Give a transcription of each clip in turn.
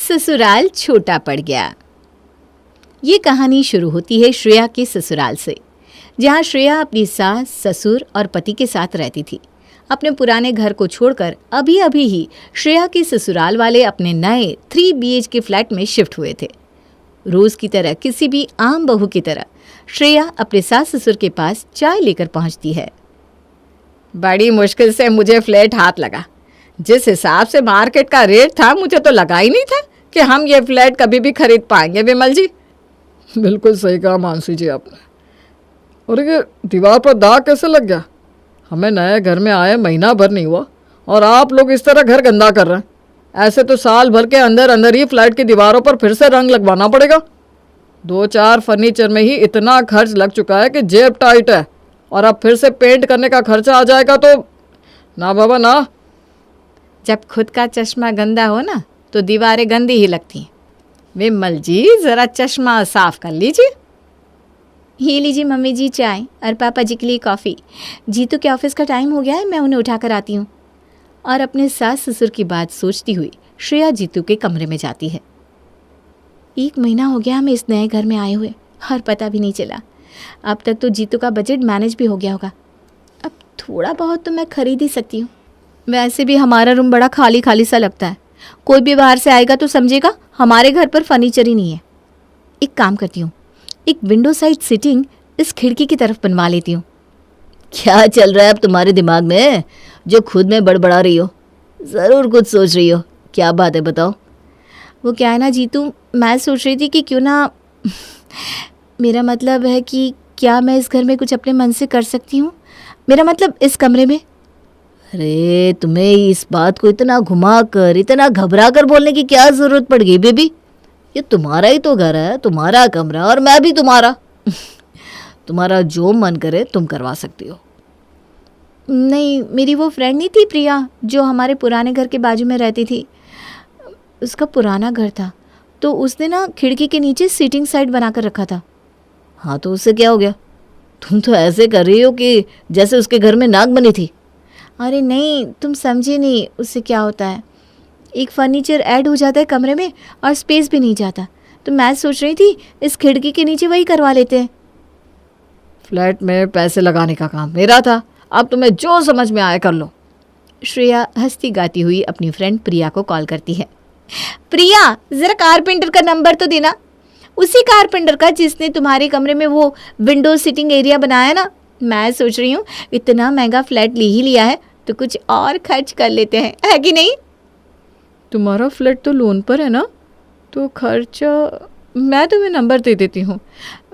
ससुराल छोटा पड़ गया। ये कहानी शुरू होती है श्रेया के ससुराल से, जहाँ श्रेया अपनी सास, ससुर और पति के साथ रहती थी। अपने पुराने घर को छोड़कर अभी अभी ही श्रेया के ससुराल वाले अपने नए 3 BHK फ्लैट में शिफ्ट हुए थे। रोज की तरह, किसी भी आम बहू की तरह श्रेया अपने सास ससुर के पास चाय लेकर पहुंचती है। बड़ी मुश्किल से मुझे फ्लैट हाथ लगा। जिस हिसाब से मार्केट का रेट था, मुझे तो लगा ही नहीं था कि हम ये फ्लैट कभी भी खरीद पाएंगे। विमल जी, बिल्कुल सही कहा मानसी जी आपने। और ये दीवार पर दाग कैसे लग गया? हमें नए घर में आए महीना भर नहीं हुआ और आप लोग इस तरह घर गंदा कर रहे हैं। ऐसे तो साल भर के अंदर अंदर ही फ्लैट की दीवारों पर फिर से रंग लगवाना पड़ेगा। 2-4 फर्नीचर में ही इतना खर्च लग चुका है कि जेब टाइट है, और अब फिर से पेंट करने का खर्चा आ जाएगा तो ना बाबा ना। जब खुद का चश्मा गंदा हो ना तो दीवारें गंदी ही लगती हैं। विमल जी, ज़रा चश्मा साफ कर लीजिए। ये लीजिए मम्मी जी चाय, और पापा जी के लिए कॉफ़ी। जीतू के ऑफिस का टाइम हो गया है, मैं उन्हें उठा कर आती हूँ। और अपने सास ससुर की बात सोचती हुई श्रेया जीतू के कमरे में जाती है। 1 महीना हो गया हमें इस नए घर में आए हुए, और पता भी नहीं चला। अब तक तो जीतू का बजट मैनेज भी हो गया होगा। अब थोड़ा बहुत तो मैं खरीद ही सकती हूँ। वैसे भी हमारा रूम बड़ा खाली खाली सा लगता है। कोई भी बाहर से आएगा तो समझेगा हमारे घर पर फर्नीचर ही नहीं है। एक काम करती हूँ, एक विंडो साइड सिटिंग इस खिड़की की तरफ बनवा लेती हूँ। क्या चल रहा है अब तुम्हारे दिमाग में जो खुद में बड़बड़ा रही हो? ज़रूर कुछ सोच रही हो। क्या बात है, बताओ। वो क्या है ना जीतू, मैं सोच रही थी कि क्यों ना मेरा मतलब है कि क्या मैं इस घर में कुछ अपने मन से कर सकती हूँ? मेरा मतलब इस कमरे में। अरे तुम्हें इस बात को इतना घुमा कर, इतना घबरा कर बोलने की क्या ज़रूरत पड़ गई बेबी? ये तुम्हारा ही तो घर है, तुम्हारा कमरा, और मैं भी तुम्हारा। तुम्हारा जो मन करे तुम करवा सकती हो। नहीं, मेरी वो फ्रेंड नहीं थी प्रिया, जो हमारे पुराने घर के बाजू में रहती थी। उसका पुराना घर था, तो उसने ना खिड़की के नीचे सीटिंग साइड बना कर रखा था। हाँ तो उससे क्या हो गया? तुम तो ऐसे कर रही हो कि जैसे उसके घर में नाग बनी थी। अरे नहीं, तुम समझे नहीं। उससे क्या होता है, एक फर्नीचर ऐड हो जाता है कमरे में और स्पेस भी नहीं जाता। तो मैं सोच रही थी इस खिड़की के नीचे वही करवा लेते हैं। फ्लैट में पैसे लगाने का काम मेरा था, अब तुम्हें जो समझ में आए कर लो। श्रेया हंसती गाती हुई अपनी फ्रेंड प्रिया को कॉल करती है। प्रिया, ज़रा कारपेंटर का नंबर तो देना। उसी कारपेंटर का जिसने तुम्हारे कमरे में वो विंडो सिटिंग एरिया बनाया ना। मैं सोच रही हूँ इतना महंगा फ्लैट ले ही लिया है तो कुछ और खर्च कर लेते हैं, है कि नहीं? तुम्हारा फ्लैट तो लोन पर है ना, तो खर्चा मैं तुम्हें नंबर दे देती हूँ।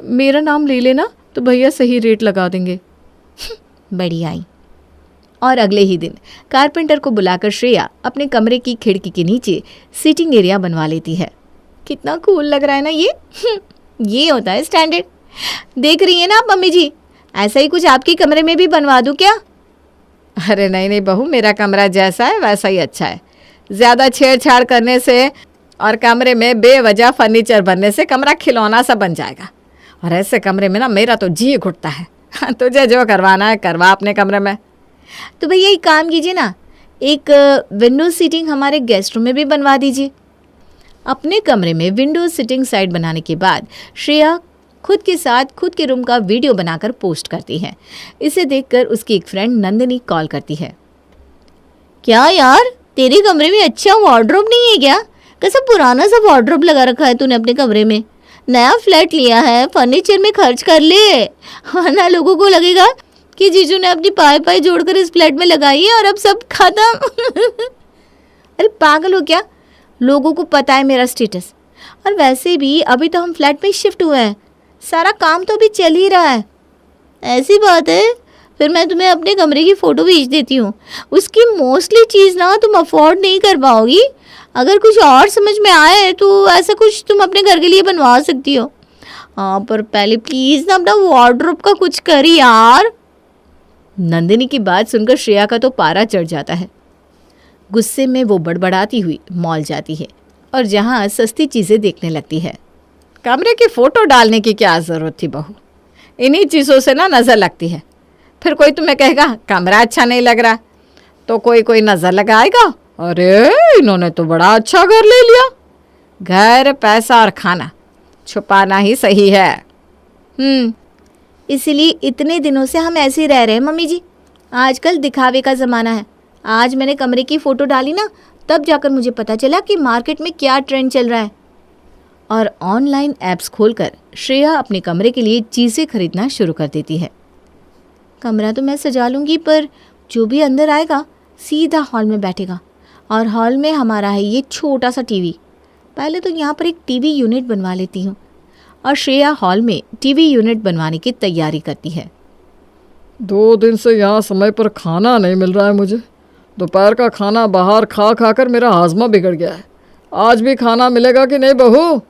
मेरा नाम ले लेना तो भैया सही रेट लगा देंगे। बढ़िया आई। और अगले ही दिन कारपेंटर को बुलाकर श्रेया अपने कमरे की खिड़की के नीचे सीटिंग एरिया बनवा लेती है। कितना कूल लग रहा है ना ये। ये होता है स्टैंडर्ड। देख रही है ना आप मम्मी जी, ऐसा ही कुछ आपके कमरे में भी बनवा दूँ क्या? अरे नहीं नहीं बहू, मेरा कमरा जैसा है वैसा ही अच्छा है। ज़्यादा छेड़छाड़ करने से और कमरे में बेवजह फर्नीचर बनने से कमरा खिलौना सा बन जाएगा, और ऐसे कमरे में ना मेरा तो जी घुटता है। तुझे जो करवाना है करवा अपने कमरे में। तो भैया एक काम कीजिए ना, एक विंडो सीटिंग हमारे गेस्ट रूम में भी बनवा दीजिए। अपने कमरे में विंडो सिटिंग साइड बनाने के बाद श्रेया खुद के साथ खुद के रूम का वीडियो बनाकर पोस्ट करती है। इसे देखकर उसकी एक फ्रेंड नंदिनी कॉल करती है। क्या यार, तेरे कमरे में अच्छा वार्डरोब नहीं है क्या? कैसा पुराना सा वार्डरोब लगा रखा है तूने अपने कमरे में। नया फ्लैट लिया है, फर्नीचर में खर्च कर ले, वरना लोगों को लगेगा कि जीजू ने अपनी पाई पाई जोड़कर इस फ्लैट में लगाई है और अब सब खत्म। अरे पागल हो क्या? लोगों को पता है मेरा स्टेटस, और वैसे भी अभी तो हम फ्लैट में शिफ्ट हुए हैं, सारा काम तो अभी चल ही रहा है। ऐसी बात है, फिर मैं तुम्हें अपने कमरे की फ़ोटो भेज देती हूँ। उसकी मोस्टली चीज़ ना तुम अफोर्ड नहीं कर पाओगी। अगर कुछ और समझ में आए तो ऐसा कुछ तुम अपने घर के लिए बनवा सकती हो। हाँ, पर पहले प्लीज़ ना अपना वार्डरोब का कुछ करी यार। नंदिनी की बात सुनकर श्रेया का तो पारा चढ़ जाता है। गुस्से में वो बड़बड़ाती हुई मॉल जाती है और जहाँ सस्ती चीज़ें देखने लगती है। कमरे की फ़ोटो डालने की क्या ज़रूरत थी बहू? इन्हीं चीज़ों से ना नज़र लगती है। फिर कोई तुम्हें कहेगा कमरा अच्छा नहीं लग रहा, तो कोई नज़र लगाएगा, अरे इन्होंने तो बड़ा अच्छा घर ले लिया। घर, पैसा और खाना छुपाना ही सही है। इसीलिए इतने दिनों से हम ऐसे ही रह रहे हैं मम्मी जी। आजकल दिखावे का ज़माना है। आज मैंने कमरे की फ़ोटो डाली ना, तब जाकर मुझे पता चला कि मार्केट में क्या ट्रेंड चल रहा है। और ऑनलाइन ऐप्स खोलकर श्रेया अपने कमरे के लिए चीज़ें खरीदना शुरू कर देती है। कमरा तो मैं सजा लूँगी, पर जो भी अंदर आएगा सीधा हॉल में बैठेगा। और हॉल में हमारा है ये छोटा सा टीवी। पहले तो यहाँ पर एक टीवी यूनिट बनवा लेती हूँ। और श्रेया हॉल में टीवी यूनिट बनवाने की तैयारी करती है। 2 दिन से यहाँ समय पर खाना नहीं मिल रहा है मुझे। दोपहर का खाना बाहर खा खा कर मेरा हाजमा बिगड़ गया है। आज भी खाना मिलेगा कि नहीं बहू?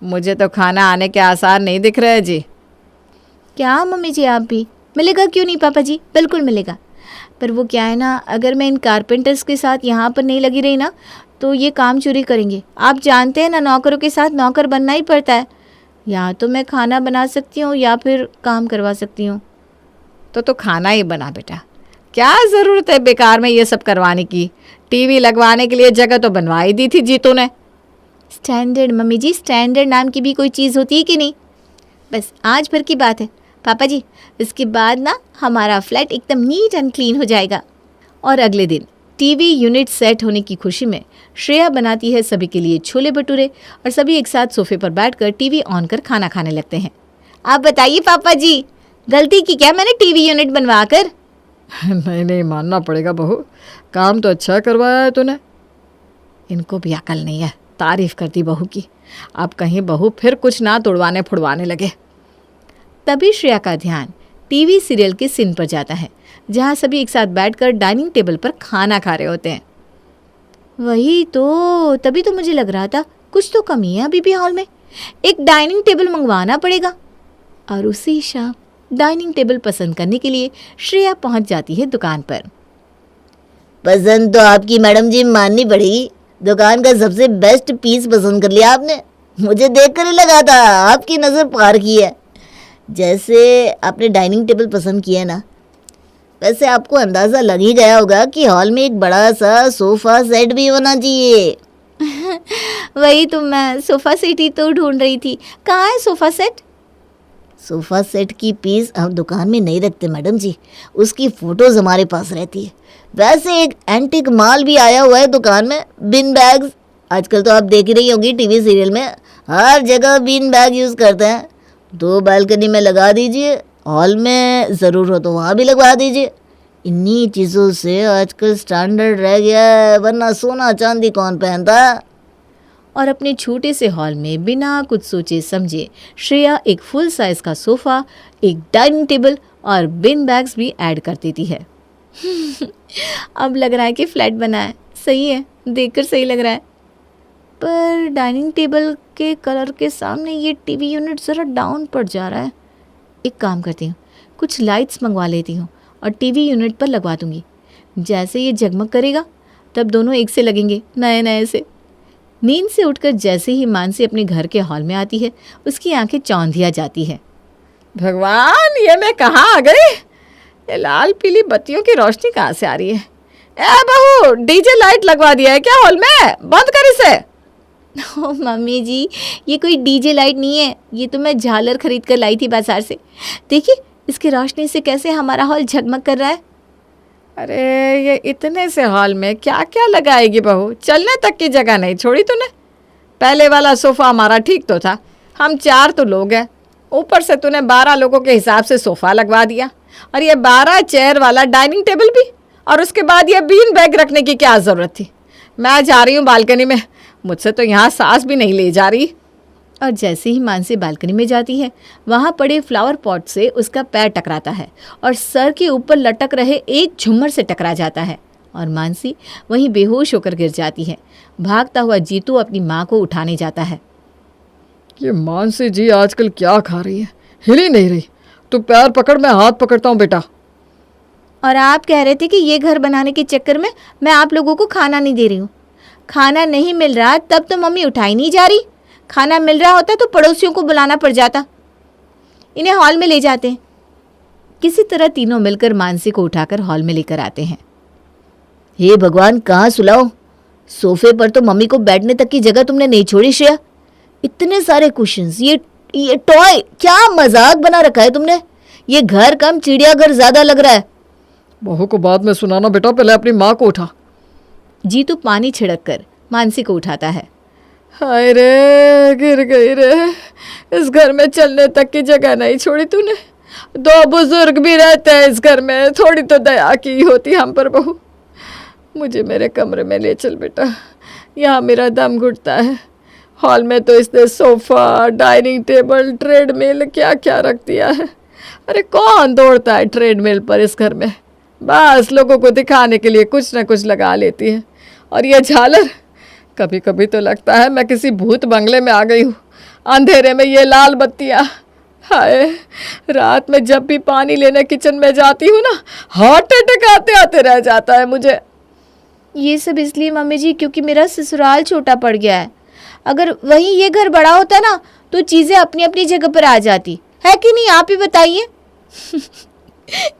मुझे तो खाना आने के आसार नहीं दिख रहे जी। क्या मम्मी जी, आप भी? मिलेगा क्यों नहीं पापा जी, बिल्कुल मिलेगा। पर वो क्या है ना, अगर मैं इन कारपेंटर्स के साथ यहाँ पर नहीं लगी रही ना, तो ये काम चोरी करेंगे। आप जानते हैं ना, नौकरों के साथ नौकर बनना ही पड़ता है। या तो मैं खाना बना सकती हूँ या फिर काम करवा सकती हूँ। तो खाना ही बना बेटा, क्या ज़रूरत है बेकार में ये सब करवाने की। टीवी लगवाने के लिए जगह तो बनवा ही दी थी जीतू ने। स्टैंडर्ड मम्मी जी, स्टैंडर्ड नाम की भी कोई चीज़ होती है कि नहीं? बस आज भर की बात है पापा जी, इसके बाद ना हमारा फ्लैट एकदम नीट एंड क्लीन हो जाएगा। और अगले दिन टीवी यूनिट सेट होने की खुशी में श्रेया बनाती है सभी के लिए छोले भटूरे और सभी एक साथ सोफे पर बैठकर टीवी ऑन कर खाना खाने लगते हैं। आप बताइए पापा जी, गलती की क्या मैंने टीवी यूनिट बनवा कर? नहीं मानना पड़ेगा बहू, काम तो अच्छा करवाया है तूने। इनको भी अकल नहीं है, तारीफ करती बहू की। अब कहीं बहू फिर कुछ ना तोड़वाने फुड़वाने लगे। तभी श्रेया का ध्यान टीवी सीरियल के सीन पर जाता है, जहाँ सभी एक साथ बैठकर डाइनिंग टेबल पर खाना खा रहे होते हैं। वही तो, तभी तो मुझे लग रहा था कुछ तो कमी है अभी भी हॉल में। एक डाइनिंग टेबल मंगवाना पड़ेगा। और उसी शाम डाइनिंग टेबल पसंद करने के लिए श्रेया पहुंच जाती है दुकान पर। पसंद तो आपकी मैडम जी माननी पड़ेगी। दुकान का सबसे बेस्ट पीस पसंद कर लिया आपने। मुझे देखकर ही लगा था आपकी नज़र पार की है। जैसे आपने डाइनिंग टेबल पसंद किया ना, वैसे आपको अंदाज़ा लग ही गया होगा कि हॉल में एक बड़ा सा सोफ़ा सेट भी होना चाहिए। वही तो, मैं सोफ़ा सेट ही तो ढूंढ रही थी। कहाँ है सोफ़ा सेट? सोफ़ा सेट की पीस हम दुकान में नहीं रखते मैडम जी, उसकी फ़ोटोज़ हमारे पास रहती है। वैसे एक एंटिक माल भी आया हुआ है दुकान में, बिन बैग्स। आजकल तो आप देख ही रही होंगी टीवी सीरियल में हर जगह बिन बैग यूज़ करते हैं। 2 बालकनी में लगा दीजिए, हॉल में ज़रूर हो तो वहाँ भी लगवा दीजिए। इन्हीं चीज़ों से आजकल स्टैंडर्ड रह गया है, वरना सोना चांदी कौन पहनता। और अपने छोटे से हॉल में बिना कुछ सोचे समझे श्रेया एक फुल साइज का सोफ़ा, एक डाइनिंग टेबल और बिन बैग्स भी ऐड कर देती है। अब लग रहा है कि फ्लैट बना है। सही है, देखकर सही लग रहा है। पर डाइनिंग टेबल के कलर के सामने ये टीवी यूनिट ज़रा डाउन पड़ जा रहा है। एक काम करती हूँ, कुछ लाइट्स मंगवा लेती हूँ और टीवी यूनिट पर लगवा दूँगी। जैसे ये जगमग करेगा तब दोनों एक से लगेंगे, नए नए से। नींद से उठकर जैसे ही मानसी अपने घर के हॉल में आती है, उसकी आंखें चौंधिया जाती है। भगवान, ये मैं कहाँ आ गई? ये लाल पीली बत्तियों की रोशनी कहाँ से आ रही है? ए बहू, डीजे लाइट लगवा दिया है क्या हॉल में? बंद कर इसे। ओ मम्मी जी, ये कोई डीजे लाइट नहीं है, ये तो मैं झालर खरीद कर लाई थी बाजार से। देखिए इसकी रोशनी से कैसे हमारा हॉल झगमग कर रहा है। अरे ये इतने से हॉल में क्या क्या लगाएगी बहू? चलने तक की जगह नहीं छोड़ी तूने। पहले वाला सोफ़ा हमारा ठीक तो था, हम 4 तो लोग हैं, ऊपर से तूने 12 लोगों के हिसाब से सोफ़ा लगवा दिया। और ये 12 चेयर वाला डाइनिंग टेबल भी, और उसके बाद ये बीन बैग रखने की क्या ज़रूरत थी? मैं जा रही हूँ बालकनी में, मुझसे तो यहाँ सांस भी नहीं ले जा रही। और जैसे ही मानसी बालकनी में जाती है, वहाँ पड़े फ्लावर पॉट से उसका पैर टकराता है और सर के ऊपर लटक रहे एक झूमर से टकरा जाता है और मानसी वहीं बेहोश होकर गिर जाती है। भागता हुआ जीतू अपनी माँ को उठाने जाता है। ये मानसी जी आजकल क्या खा रही है, हिल ही नहीं रही। तू पैर पकड़, मैं हाथ पकड़ता हूँ बेटा। और आप कह रहे थे कि ये घर बनाने के चक्कर में मैं आप लोगों को खाना नहीं दे रही हूँ। खाना नहीं मिल रहा तब तो मम्मी उठाई नहीं जा रही। खाना मिल रहा होता तो पड़ोसियों को बुलाना पड़ जाता। इन्हें हॉल में ले जाते हैं। किसी तरह तीनों मिलकर मानसी को उठाकर हॉल में लेकर आते हैं। हे भगवान, कहाँ सुलाओ? सोफे पर तो मम्मी को बैठने तक की जगह तुमने नहीं छोड़ी श्रेया। इतने सारे कुशन्स, ये टॉय, क्या मजाक बना रखा है तुमने। ये घर कम चिड़ियाघर ज्यादा लग रहा है। बहू को बाद में सुनाना बेटा, पहले अपनी माँ को उठा। जीतू पानी छिड़क कर मानसी को उठाता है। हाय रे, गिर गई रे। इस घर में चलने तक की जगह नहीं छोड़ी तूने। 2 बुजुर्ग भी रहते हैं इस घर में, थोड़ी तो दया की होती हम पर बहू। मुझे मेरे कमरे में ले चल बेटा, यहाँ मेरा दम घुटता है। हॉल में तो इसने सोफ़ा, डाइनिंग टेबल, ट्रेडमिल क्या क्या रख दिया है। अरे कौन दौड़ता है ट्रेडमिल पर इस घर में, बस लोगों को दिखाने के लिए कुछ ना कुछ लगा लेती है। और ये झालर, कभी कभी तो लगता है मैं किसी भूत बंगले में आ गई हूँ। अंधेरे में ये लाल बत्तियाँ, हाय, रात में जब भी पानी लेने किचन में जाती हूँ ना, हार्ट अटैक आते आते रह जाता है मुझे। ये सब इसलिए मम्मी जी क्योंकि मेरा ससुराल छोटा पड़ गया है। अगर वहीं ये घर बड़ा होता ना तो चीज़ें अपनी अपनी जगह पर आ जाती, है कि नहीं, आप ही बताइए।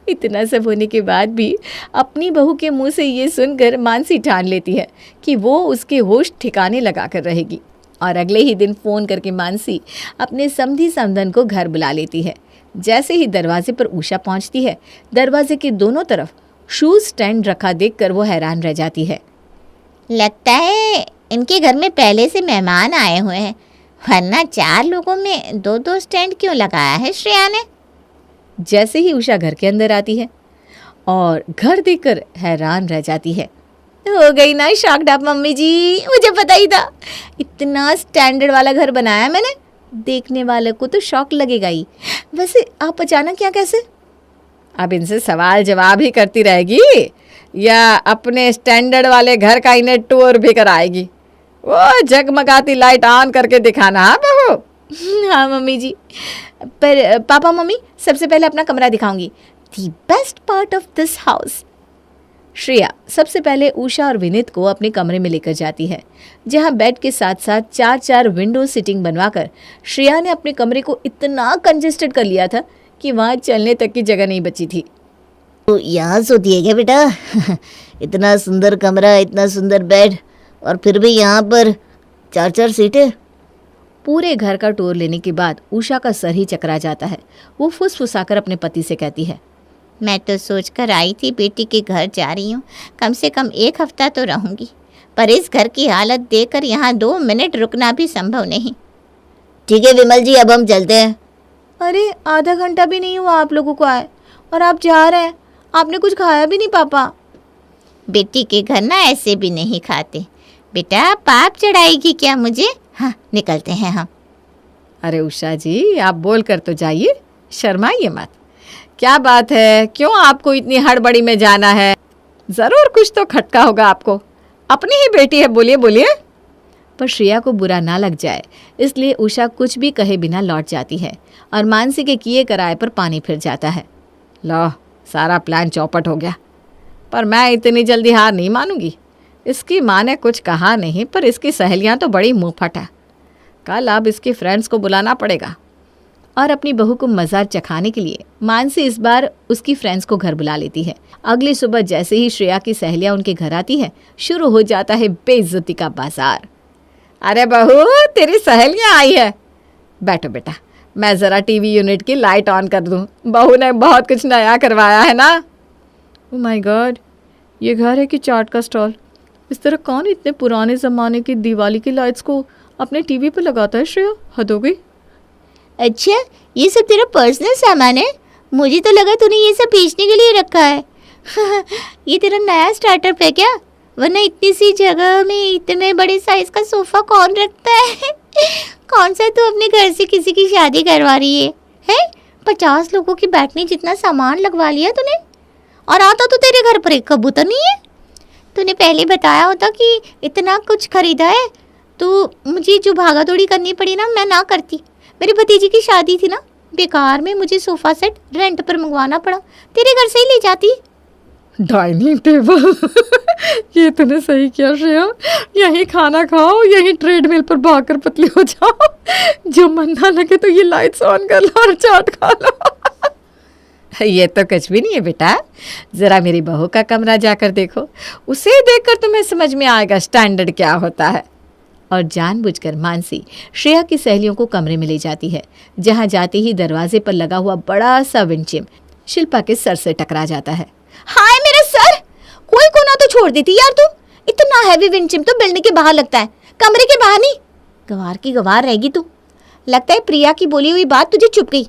इतना सब होने के बाद भी अपनी बहू के मुंह से ये सुनकर मानसी ठान लेती है कि वो उसके होश ठिकाने लगा कर रहेगी। और अगले ही दिन फ़ोन करके मानसी अपने समधी समधन को घर बुला लेती है। जैसे ही दरवाजे पर उषा पहुंचती है, दरवाजे के दोनों तरफ शूज स्टैंड रखा देखकर वो हैरान रह जाती है। लगता है इनके घर में पहले से मेहमान आए हुए हैं, वरना 4 लोगों में 2-2 स्टैंड क्यों लगाया है श्रेया ने। जैसे ही उषा घर के अंदर आती है और घर देखकर हैरान रह जाती है। हो गई ना शॉक्ड आप मम्मी जी, मुझे पता ही था। इतना स्टैंडर्ड वाला घर बनाया मैंने, देखने वाले को तो शौक लगेगा ही। वैसे आप अचानक क्या कैसे? अब इनसे सवाल जवाब ही करती रहेगी या अपने स्टैंडर्ड वाले घर का इन्हें टूर भी कराएगी? वो जगमगाती लाइट ऑन करके दिखाना। हाँ बहू। हाँ मम्मी जी, पर पापा मम्मी सबसे पहले अपना कमरा दिखाऊंगी, the best part of this house. Shreya सबसे पहले उषा और विनीत को अपने कमरे में लेकर जाती है, जहां बेड के साथ साथ 4-4 विंडो सीटिंग बनवाकर श्रेया ने अपने कमरे को इतना कंजेस्टेड कर लिया था कि वहां चलने तक की जगह नहीं बची थी। तो यहाँ सोती है क्या बेटा? इतना सुंदर कमरा, इतना सुंदर बेड, और फिर भी यहाँ पर 4-4 सीटें। पूरे घर का टूर लेने के बाद उषा का सर ही चकरा जाता है। वो फुसफुसाकर अपने पति से कहती है, मैं तो सोच कर आई थी बेटी के घर जा रही हूँ, कम से कम 1 हफ्ता तो रहूँगी, पर इस घर की हालत देखकर यहाँ 2 मिनट रुकना भी संभव नहीं। ठीक है विमल जी, अब हम चलते हैं। अरे आधा घंटा भी नहीं हुआ आप लोगों को आए और आप जा रहे हैं, आपने कुछ खाया भी नहीं पापा। बेटी के घर ना ऐसे भी नहीं खाते बेटा, पाप चढ़ाएगी क्या मुझे? हाँ निकलते हैं हम। अरे उषा जी, आप बोल कर तो जाइए, शर्माइए मत। क्या बात है, क्यों आपको इतनी हड़बड़ी में जाना है? ज़रूर कुछ तो खटका होगा आपको। अपनी ही बेटी है, बोलिए बोलिए। पर श्रेया को बुरा ना लग जाए इसलिए उषा कुछ भी कहे बिना लौट जाती है और मानसी के किए कराए पर पानी फिर जाता है। लो, सारा प्लान चौपट हो गया। पर मैं इतनी जल्दी हार नहीं मानूंगी। इसकी माँ ने कुछ कहा नहीं, पर इसकी सहेलियाँ तो बड़ी मुँहफट है। कल अब इसके फ्रेंड्स को बुलाना पड़ेगा। और अपनी बहू को मज़ा चखाने के लिए मानसी इस बार उसकी फ्रेंड्स को घर बुला लेती है। अगली सुबह जैसे ही श्रेया की सहेलियाँ उनके घर आती है, शुरू हो जाता है बेइज्जती का बाजार। अरे बहू, तेरी सहेलियाँ आई है। बैठो बेटा, मैं ज़रा टीवी यूनिट की लाइट ऑन कर दूँ। बहू ने बहुत कुछ नया करवाया है ना। ओह माय गॉड, ये घर है कि चाट का स्टॉल? इस तरह कौन इतने पुराने ज़माने की दिवाली की लाइट्स को अपने टीवी पर लगाता है श्रेया? हद हो गई। अच्छा, ये सब तेरा पर्सनल सामान है? मुझे तो लगा तूने ये सब बेचने के लिए रखा है। ये तेरा नया स्टार्टअप है क्या? वरना इतनी सी जगह में इतने बड़े साइज का सोफा कौन रखता है? कौन सा तू अपने घर से किसी की शादी करवा रही है? 50 लोगों की बैठने जितना सामान लगवा लिया तूने, और आता तो तेरे घर पर एक कबूतर नहीं है। तूने पहले बताया होता कि इतना कुछ खरीदा है तो मुझे जो भागा दौड़ी करनी पड़ी ना, मैं ना करती। मेरी भतीजी की शादी थी ना, बेकार में मुझे सोफ़ा सेट रेंट पर मंगवाना पड़ा, तेरे घर से ही ले जाती। डाइनिंग टेबल ये तूने सही किया श्रेया, यहीं खाना खाओ, यहीं ट्रेडमिल पर भागकर पतली हो जाओ। जो मन ना लगे तो ये लाइट्स ऑन कर लो और चाट खा लो। ये तो कुछ भी नहीं है बेटा, ज़रा मेरी बहू का कमरा जाकर देखो, उसे देखकर तुम्हें समझ में आएगा स्टैंडर्ड क्या होता है। और जानबूझकर मानसी श्रेया की सहेलियों को कमरे में ले जाती है, जहाँ जाते ही दरवाजे पर लगा हुआ बड़ा सा विंडचिम शिल्पा के सर से टकरा जाता है। हाय मेरा सर, कोई कोना तो छोड़ देती यार तू। इतना हैवी विंडचिम तो बिल्डिंग के बाहर लगता है, कमरे के बाहर नहीं। गवार की गवार रहेगी तू। लगता है प्रिया की बोली हुई बात तुझे चुप गई।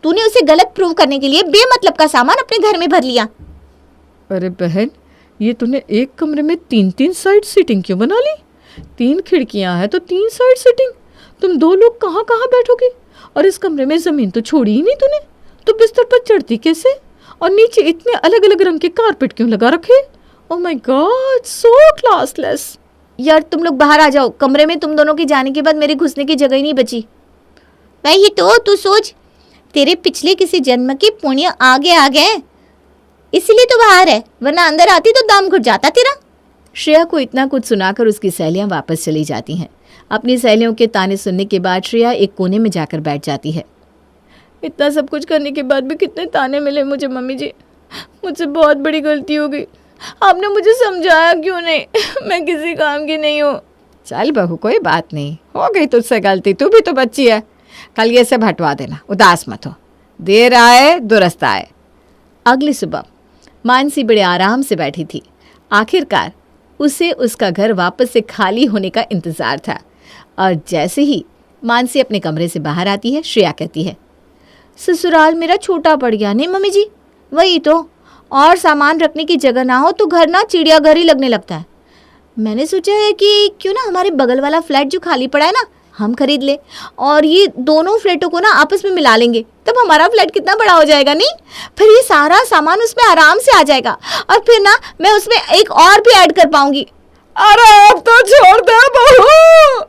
तूने उसे गलत प्रूव करने के लिए बेमतलब का सामान अपने घर में भर लिया। अरे बहन, ये तूने एक कमरे में 3-3 साइड सीटिंग क्यों बना ली? 3 खिड़कियां हैं तो 3 साइड सीटिंग। तुम 2 लोग कहाँ कहाँ बैठोगे? और इस कमरे में ज़मीन तो छोड़ी ही नहीं तूने, तो बिस्तर पर चढ़ती कैसे? और नीचे इतने अलग अलग रंग के कारपेट क्यों लगा रखे? Oh my God, so classless. यार तुम लोग बाहर आ जाओ, कमरे में तुम दोनों के जाने के बाद मेरे घुसने की जगह ही नहीं बची। वही तो, तू सोच, तेरे पिछले किसी जन्म के पुण्य आगे आ गए, इसलिए तो बाहर है, वरना अंदर आती तो दम घुट जाता तेरा। श्रेया को इतना कुछ सुनाकर उसकी सहेलियां वापस चली जाती हैं। अपनी सहेलियों के ताने सुनने के बाद श्रेया एक कोने में जाकर बैठ जाती है। इतना सब कुछ करने के बाद भी कितने ताने मिले मुझे मम्मी जी, मुझसे बहुत बड़ी गलती हो गई। आपने मुझे समझाया क्यों नहीं? मैं किसी काम की नहीं हूँ। चल बहू, कोई बात नहीं, हो गई तुझसे गलती, तू भी तो बच्ची है। कल ये सब हटवा देना, उदास मत हो, देर आए दुरुस्त आए। अगली सुबह मानसी बड़े आराम से बैठी थी। आखिरकार उसे उसका घर वापस से खाली होने का इंतज़ार था। और जैसे ही मानसी अपने कमरे से बाहर आती है, श्रेया कहती है, ससुराल मेरा छोटा पड़ गया नहीं मम्मी जी? वही तो, और सामान रखने की जगह ना हो तो घर ना चिड़ियाघर ही लगने लगता है। मैंने सोचा है कि क्यों ना हमारे बगल वाला फ्लैट जो खाली पड़ा है ना, हम खरीद ले और ये दोनों फ्लैटों को ना आपस में मिला लेंगे, तब हमारा फ्लैट कितना बड़ा हो जाएगा नहीं? फिर ये सारा सामान उसमें आराम से आ जाएगा और फिर ना मैं उसमें एक और भी ऐड कर पाऊंगी। अरे अब तो छोड़ दे बहू।